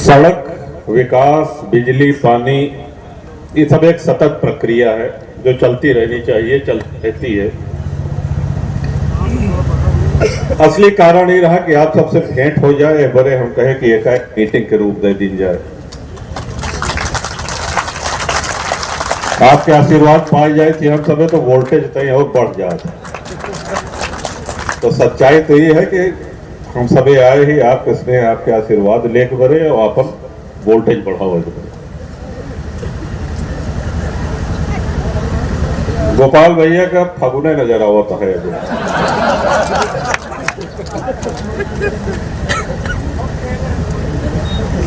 सड़क, विकास, बिजली, पानी, ये सब एक सतत प्रक्रिया है जो चलती रहनी चाहिए, चलती रहती है। असली कारण ये रहा कि आप सबसे भेंट हो जाए, बड़े हम कहे कि एक मीटिंग के रूप दे दी जाए, आपके आशीर्वाद पाए जाए कि हम सब तो वोल्टेज तय और बढ़ जाए। तो सच्चाई तो ये है कि हम सब आए ही आप किसने आपके आशीर्वाद लेके बरे और अपन वोल्टेज बढ़ाओ। गोपाल भैया का फगुने नजर आवता है अभी।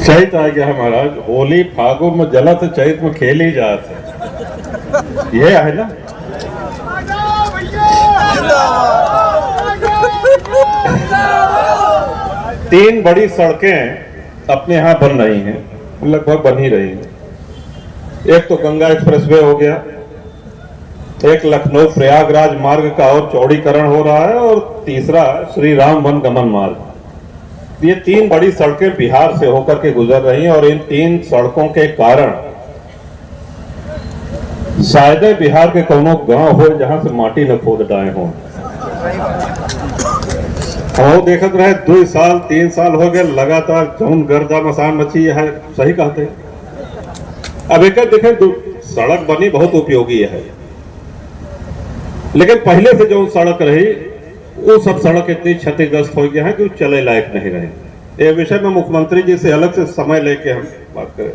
चैत आ गया महाराज, होली फागुन में जलत चैत में खेल ही जाते, ये है ना। तीन बड़ी सड़कें अपने यहाँ बन रही हैं, लगभग बन ही रही हैं। एक तो गंगा एक्सप्रेसवे हो गया, एक लखनऊ प्रयागराज मार्ग का और चौड़ीकरण हो रहा है, और तीसरा श्री राम वन गमन मार्ग। ये तीन बड़ी सड़कें बिहार से होकर के गुजर रही हैं, और इन तीन सड़कों के कारण शायद बिहार के कोनो गांव हो जहां से माटी न खोद डाए हों। हम देखते रहे 2 साल 3 साल हो गए लगातार जौन गर्दा मसान मची है, सही कहते हैं। अब एक देखें, सड़क बनी बहुत उपयोगी है, लेकिन पहले से जो सड़क रही वो सब सड़क इतनी क्षतिग्रस्त हो गया है कि चले लायक नहीं रहे। ये विषय में मुख्यमंत्री जी से अलग से समय लेके हम बात करें।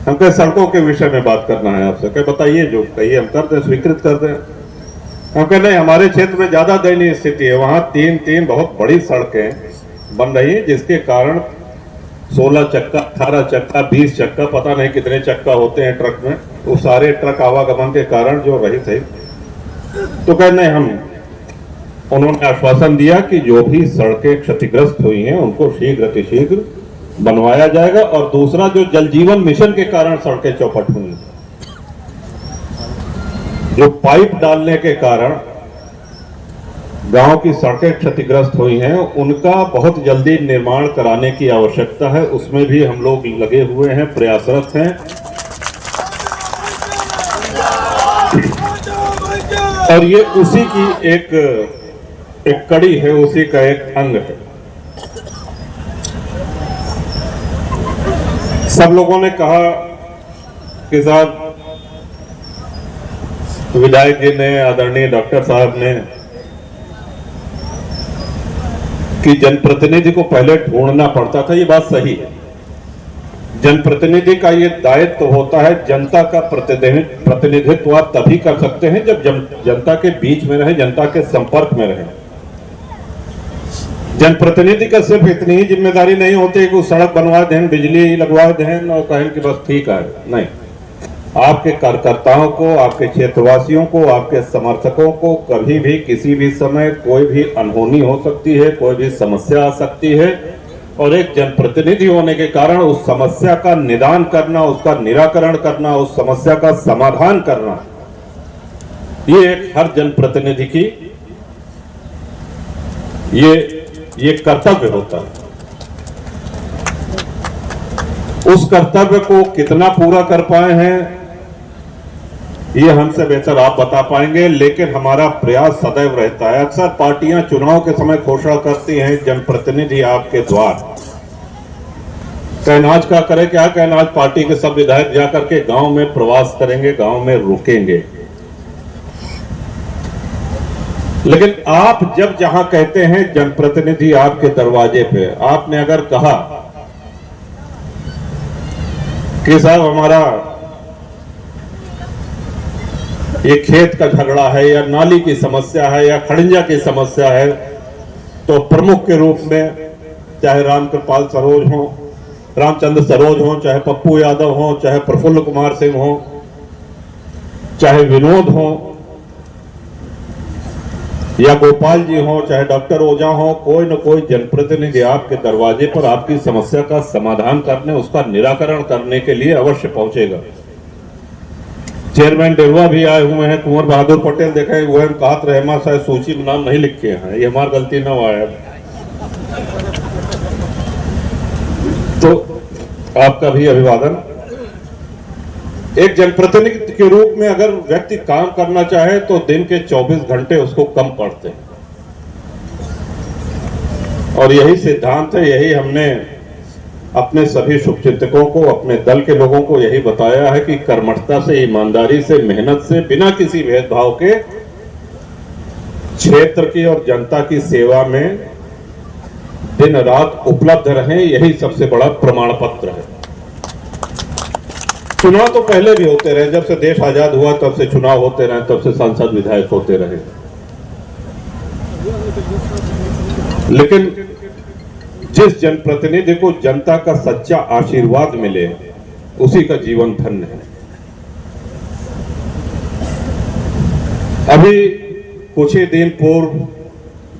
हमको सड़कों के विषय में बात करना है आपसे, क्या बताइए, जो कहिए हम कर दें, स्वीकृत कर दें। हमको नहीं, हमारे क्षेत्र में ज्यादा दयनीय स्थिति है, वहां 3 बहुत बड़ी सड़कें बन रही है, जिसके कारण 16 चक्का, 18 चक्का, 20 चक्का, पता नहीं कितने चक्का होते हैं ट्रक में, वो सारे ट्रक आवागमन के कारण जो रही थे। तो कहने उन्होंने आश्वासन दिया कि जो भी सड़कें क्षतिग्रस्त हुई हैं उनको शीघ्र अतिशीघ्र बनवाया जाएगा। और दूसरा, जो जल जीवन मिशन के कारण सड़कें चौपट हुई, जो पाइप डालने के कारण गांव की सड़कें क्षतिग्रस्त हुई हैं, उनका बहुत जल्दी निर्माण कराने की आवश्यकता है। उसमें भी हम लोग लगे हुए हैं, प्रयासरत हैं, और ये उसी की एक कड़ी है, उसी का एक अंग है। सब लोगों ने कहा कि साहब, विधायक जी ने, आदरणीय डॉक्टर साहब ने, कि जनप्रतिनिधि को पहले ढूंढना पड़ता था। ये बात सही है। जनप्रतिनिधि का ये दायित्व होता है, जनता का प्रतिनिधित्व आप तभी कर सकते हैं जब जनता के बीच में रहे, जनता के संपर्क में रहे। जनप्रतिनिधि का सिर्फ इतनी ही जिम्मेदारी नहीं होती कि सड़क बनवा दें, बिजली लगवा दें और कहें कि बस ठीक है। नहीं, आपके कार्यकर्ताओं को, आपके क्षेत्रवासियों को, आपके समर्थकों को कभी भी किसी भी समय कोई भी अनहोनी हो सकती है, कोई भी समस्या आ सकती है, और एक जनप्रतिनिधि होने के कारण उस समस्या का निदान करना, उसका निराकरण करना, उस समस्या का समाधान करना, ये एक हर जनप्रतिनिधि की ये कर्तव्य होता है। उस कर्तव्य को कितना पूरा कर पाए हैं ये हमसे बेहतर आप बता पाएंगे, लेकिन हमारा प्रयास सदैव रहता है। अक्सर पार्टियां चुनाव के समय घोषणा करती हैं, जनप्रतिनिधि आपके द्वार। कहनाज का करे क्या, कहनाज पार्टी के सब विधायक जाकर के गांव में प्रवास करेंगे, गांव में रुकेंगे, लेकिन आप जब जहां कहते हैं जनप्रतिनिधि आपके दरवाजे पे, आपने अगर कहा कि साहब हमारा ये खेत का झगड़ा है, या नाली की समस्या है, या खड़ंजा की समस्या है, तो प्रमुख के रूप में चाहे रामचंद्र सरोज हो, चाहे पप्पू यादव हो, चाहे प्रफुल्ल कुमार सिंह हो, चाहे विनोद हो, या गोपाल जी हो, चाहे डॉक्टर ओझा हो, कोई न कोई जनप्रतिनिधि आपके दरवाजे पर आपकी समस्या का समाधान करने, उसका निराकरण करने के लिए अवश्य पहुंचेगा। चेयरमैन डेरवा भी आए हुए हैं, कुंवर बहादुर पटेल देखे हुए हैं, कात रहमा शायद सूची में नाम नहीं लिखे हैं, ये हमारी गलती न आया। तो आपका भी अभिवादन। एक जनप्रतिनिधि के रूप में अगर व्यक्ति काम करना चाहे तो दिन के 24 घंटे उसको कम पड़ते हैं, और यही सिद्धांत है, यही हमने अपने सभी शुभचिंतकों को, अपने दल के लोगों को यही बताया है कि कर्मठता से, ईमानदारी से, मेहनत से, बिना किसी भेदभाव के क्षेत्र की और जनता की सेवा में दिन रात उपलब्ध रहें, यही सबसे बड़ा प्रमाण पत्र है। चुनाव तो पहले भी होते रहे, जब से देश आजाद हुआ तब से चुनाव होते रहे, तब से सांसद विधायक होते रहे, लेकिन जिस जनप्रतिनिधि को जनता का सच्चा आशीर्वाद मिले उसी का जीवन धन्य है। अभी कुछ ही दिन पूर्व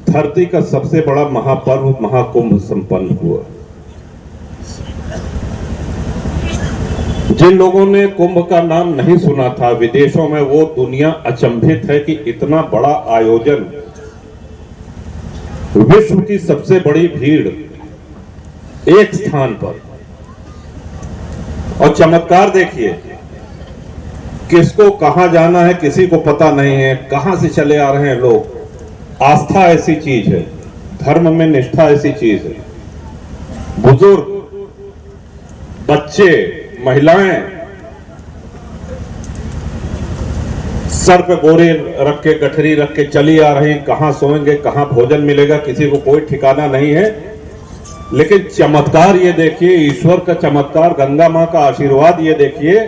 धरती का सबसे बड़ा महापर्व महाकुंभ संपन्न हुआ। जिन लोगों ने कुंभ का नाम नहीं सुना था विदेशों में, वो दुनिया अचंभित है कि इतना बड़ा आयोजन, विश्व की सबसे बड़ी भीड़ एक स्थान पर। और चमत्कार देखिए, किसको कहां जाना है किसी को पता नहीं है, कहां से चले आ रहे हैं लोग। आस्था ऐसी चीज है, धर्म में निष्ठा ऐसी चीज है। बुजुर्ग, बच्चे, महिलाएं सर पे बोरे रख के, गठरी रख के चली आ रही, कहां सोएंगे, कहां भोजन मिलेगा, किसी को कोई ठिकाना नहीं है। लेकिन चमत्कार ये देखिए, ईश्वर का चमत्कार, गंगा मां का आशीर्वाद ये देखिए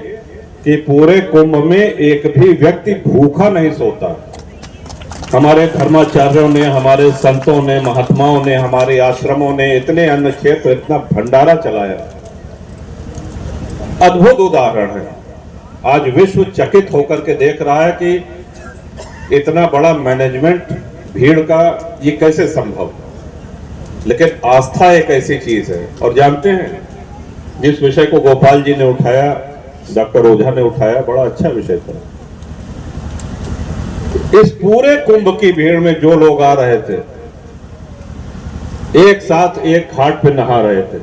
कि पूरे कुंभ में एक भी व्यक्ति भूखा नहीं सोता। हमारे धर्माचार्यों ने, हमारे संतों ने, महात्माओं ने, हमारे आश्रमों ने इतने अन्न क्षेत्र, इतना भंडारा चलाया। अद्भुत उदाहरण है। आज विश्व चकित होकर के देख रहा है कि इतना बड़ा मैनेजमेंट भीड़ का ये कैसे संभव। लेकिन आस्था एक ऐसी चीज है। और जानते हैं, जिस विषय को गोपाल जी ने उठाया, डॉक्टर ओझा ने उठाया, बड़ा अच्छा विषय था। इस पूरे कुंभ की भीड़ में जो लोग आ रहे थे, एक साथ एक घाट पे नहा रहे थे,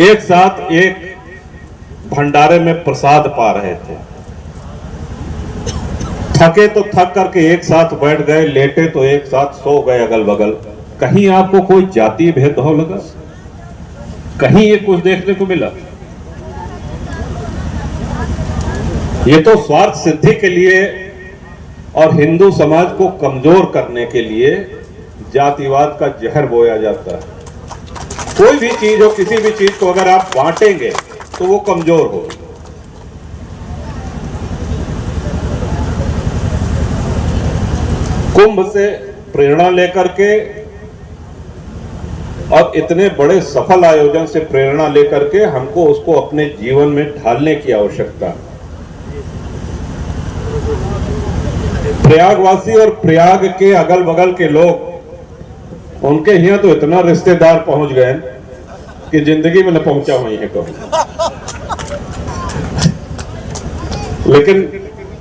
एक साथ एक भंडारे में प्रसाद पा रहे थे, थके तो थक करके एक साथ बैठ गए, लेटे तो एक साथ सो गए अगल बगल। कहीं आपको कोई जातीय भेदभाव लगा? कहीं ये कुछ देखने को मिला? ये तो स्वार्थ सिद्धि के लिए और हिंदू समाज को कमजोर करने के लिए जातिवाद का जहर बोया जाता है। कोई भी चीज हो, किसी भी चीज को अगर आप बांटेंगे तो वो कमजोर हो। कुंभ से प्रेरणा लेकर के और इतने बड़े सफल आयोजन से प्रेरणा लेकर के हमको उसको अपने जीवन में ढालने की आवश्यकता है। प्रयागवासी और प्रयाग के अगल बगल के लोग, उनके यहाँ तो इतना रिश्तेदार पहुंच गए कि जिंदगी में न पहुंचा हुई है कभी। लेकिन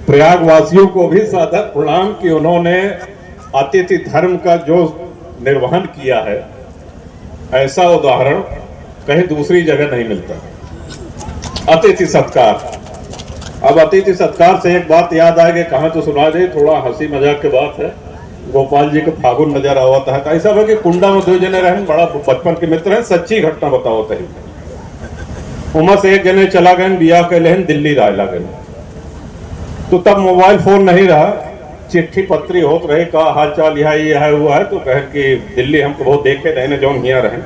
प्रयागवासियों को भी सादर प्रणाम कि उन्होंने अतिथि धर्म का जो निर्वहन किया है, ऐसा उदाहरण कहीं दूसरी जगह नहीं मिलता। अतिथि सत्कार। अब अतिथि सत्कार से एक बात याद आ गई, कहां तो सुना दे, थोड़ा हंसी मजाक की बात है। गोपाल जी के फागुन नजर आवता है, ऐसा है कि कुंडा में 2 जने रहे, बड़ा बचपन के मित्र हैं, सच्ची घटना बताओ तही। उमा से एक जने चला गए, बिया के लेन दिल्ली रायला गए। तो तब मोबाइल फोन नहीं रहा, चिट्ठी पत्री होत रहे, का हाल चाल यह है हुआ है। तो कहे कि दिल्ली हमको बहुत देखे रहने जो हिया रहे,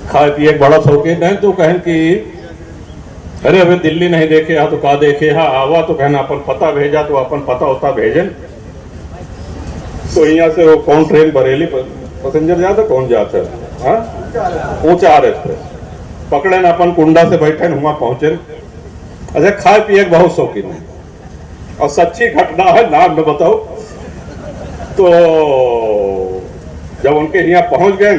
खाए पिए बड़ा शौकीन है। तो कहें कि अरे अबे दिल्ली नहीं देखे हा तो का देखे हा, आवा तो कहना अपन पता भेजा, तो अपन पता होता भेजन। तो यहाँ से वो कौन ट्रेन बरेली पैसेंजर जाता, कौन जाता है, ऊंचा एक्सप्रेस पकड़े न, अपन कुंडा से बैठे न, वहां पहुंचे। अच्छा, खाए पिए बहुत शौकीन है और सच्ची घटना है, नाम में बताओ। तो जब उनके यहाँ पहुंच गए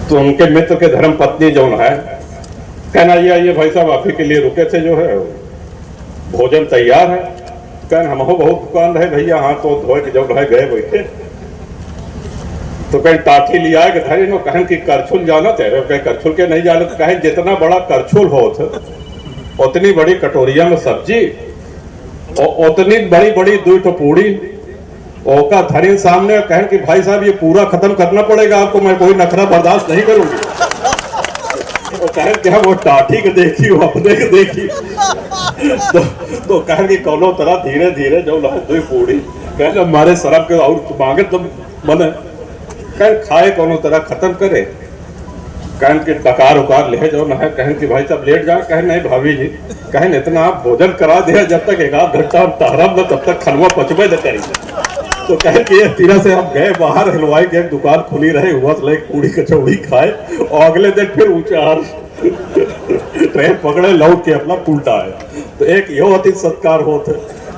तो उनके मित्र के धर्म पत्नी जो है, कहना ये भाई साहब आप ही के लिए रुके थे, जो है भोजन तैयार है। कहना हम बहुत दुकान रहे भैया, हाँ तो धोए के जब रहे गए बैठे। तो कहीं टाठी लिया कि धरे नो कहें कि करछुल जाना थे, कहीं करछुल के नहीं जाना, तो कहें जितना बड़ा करछुल हो उतनी बड़ी कटोरिया में सब्जी और उतनी बड़ी बड़ी 2 पूड़ी ओका धरी सामने, कहें कि भाई साहब ये पूरा खत्म करना पड़ेगा आपको, मैं कोई नखरा बर्दाश्त नहीं करूंगी। तो कहें कि वो टाठी के देखी वो अपने के देखी तो कहें कि कोनो तरह धीरे धीरे जो 2 पूड़ी कहें हमारे सरब के और मांगे तो बने, कहें खाए कोनो तरह खत्म करे, कहें कि टकार उकार ले जो ना है, कहें कि भाई साहब लेट जाए, कहें नहीं भाभी जी, कहें इतना आप भोजन करा दिया जब तक 1 घंटा तहरब न तब तक खनवा पचबे न करी। तो कहें कि ये तीरा से हम गए बाहर, हलवाई की एक दुकान खुली रही, हुआ तो एक पूड़ी कचौड़ी खाए और अगले दिन फिर ऊंचा ट्रेन पकड़े लौट के अपना उल्टा आया। तो एक यो अतिथि सत्कार होते,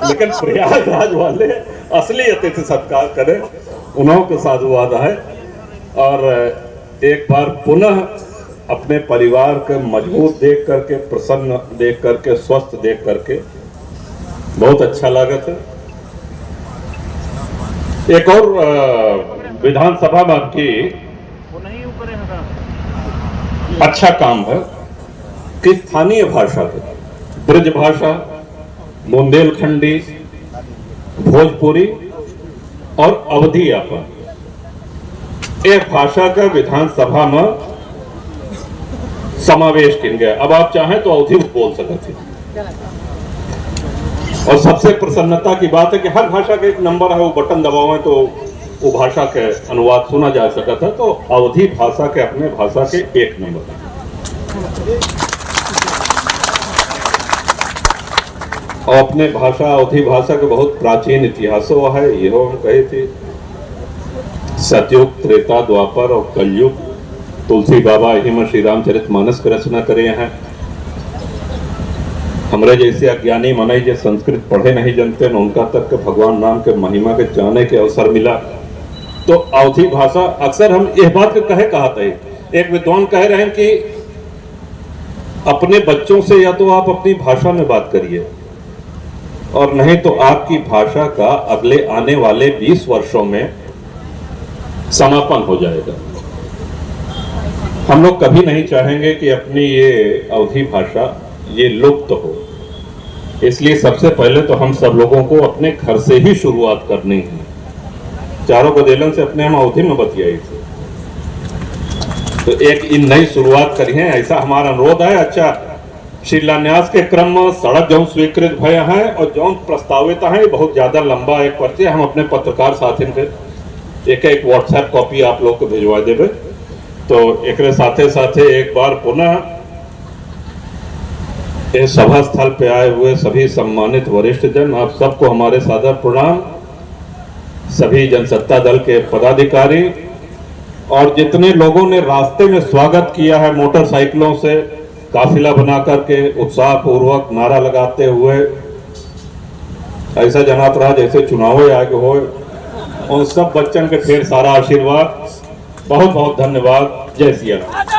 लेकिन प्रयागराज वाले असली अतिथि सत्कार करें, उन्हों के साधुवाद है। और एक बार पुनः अपने परिवार के मजबूत देख करके, प्रसन्न देख करके, स्वस्थ देख करके बहुत अच्छा लगा था। एक और विधानसभा में आपकी अच्छा काम है कि स्थानीय भाषा है, ब्रज भाषा, बुंदेलखंडी, भोजपुरी और अवधी यापन, एक भाषा का विधानसभा में समावेश किया गया। अब आप चाहें तो अवधी बोल सकते हैं। और सबसे प्रसन्नता की बात है कि हर भाषा का एक नंबर है, वो बटन दबावें तो वो भाषा के अनुवाद सुना जा सकता था। तो अवधी भाषा के अपने भाषा के 1 नंबर है। और अपने भाषा अवधी भाषा के बहुत प्राचीन इतिहासों है। यह हम कहे थे सतयुग, त्रेता, द्वापर और कलयुग, तुलसी बाबा यही में श्री रामचरितमानस की रचना करे हैं। हमरे जैसे अज्ञानी मनई जो संस्कृत पढ़े नहीं जानते न, उनका तक के भगवान राम के महिमा के जाने के अवसर मिला। तो अवधी भाषा अक्सर हम यह बात के कहते हैं, एक विद्वान कह रहे हैं कि अपने बच्चों से या तो आप अपनी भाषा में बात करिए और नहीं तो आपकी भाषा का अगले आने वाले 20 वर्षों में समापन हो जाएगा। हम लोग कभी नहीं चाहेंगे कि अपनी ये अवधी भाषा ये लुप्त हो। इसलिए सबसे पहले तो हम सब लोगों को अपने घर से ही शुरुआत करनी है। चारों बदेलन से अपने हम अवधी में बतियाई थे, तो एक इन नई शुरुआत करी है, ऐसा हमारा अनुरोध है। अच्छा, शिलान्यास के क्रम में सड़क जौन स्वीकृत भय है और जौन प्रस्तावित है, बहुत ज्यादा लंबा एक पर्चे हम अपने पत्रकार साथी के एक व्हाट्सएप कॉपी आप लोग को भिजवा देवे। तो एक साथे साथे एक बार पुनः इस सभा स्थल पे आए हुए सभी सम्मानित वरिष्ठ जन, आप सबको हमारे सादर प्रणाम। सभी जनसत्ता दल के पदाधिकारी और जितने लोगों ने रास्ते में स्वागत किया है, मोटरसाइकिलों से काफिला बना करके उत्साह पूर्वक नारा लगाते हुए, ऐसा जनात रहा जैसे चुनाव आगे हो। उन सब बच्चन के ढेर सारा आशीर्वाद, बहुत बहुत धन्यवाद। जय सिया राम।